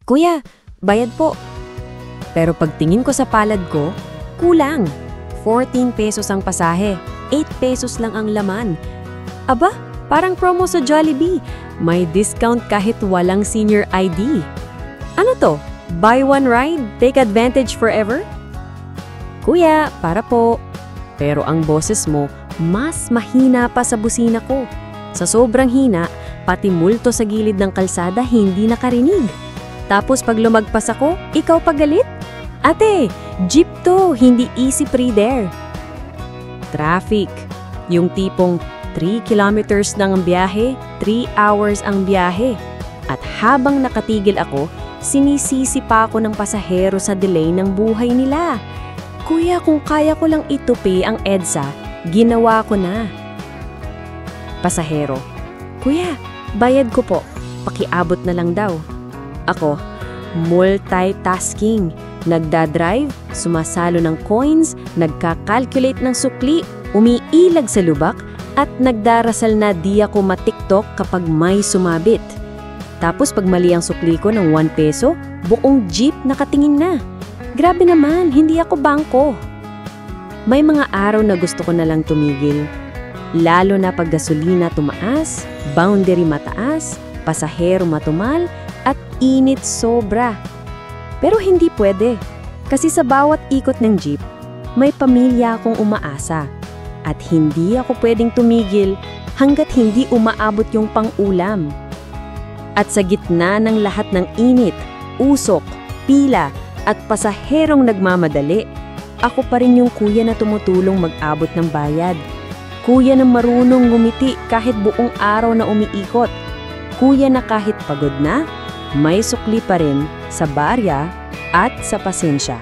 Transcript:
Kuya, bayad po. Pero pagtingin ko sa palad ko, kulang. 14 pesos ang pasahe, 8 pesos lang ang laman. Aba, parang promo sa Jollibee. May discount kahit walang senior ID. Ano to? Buy one ride, take advantage forever? Kuya, para po. Pero ang boses mo, mas mahina pa sa busina ko. Sa sobrang hina, pati multo sa gilid ng kalsada hindi nakarinig. Tapos pag lumagpas ako, ikaw pagalit? Ate, jeep to, hindi easy pre there. Traffic. Yung tipong 3 kilometers ng biyahe, 3 hours ang biyahe. At habang nakatigil ako, sinisisi pa ako ng pasahero sa delay ng buhay nila. Kuya, kung kaya ko lang itupi ang EDSA, ginawa ko na. Pasahero, Kuya, bayad ko po. Pakiabot na lang daw. Ako, multitasking. Nagdadrive, sumasalo ng coins, nagkakalculate ng sukli, umiilag sa lubak, at nagdarasal na di ako matiktok kapag may sumabit. Tapos pag mali ang sukli ko ng 1 peso, buong jeep nakatingin na. Grabe naman, hindi ako bangko. May mga araw na gusto ko na lang tumigil. Lalo na pag gasolina tumaas, boundary mataas, pasahero matumal, at init sobra. Pero hindi pwede, kasi sa bawat ikot ng jeep, may pamilya akong umaasa. At hindi ako pwedeng tumigil hanggat hindi umaabot yung pang-ulam. At sa gitna ng lahat ng init, usok, pila, at pasaherong nagmamadali, ako pa rin yung kuya na tumutulong mag-abot ng bayad. Kuya na marunong ngumiti kahit buong araw na umiikot. Kuya na kahit pagod na, may sukli pa rin sa barya at sa pasensya.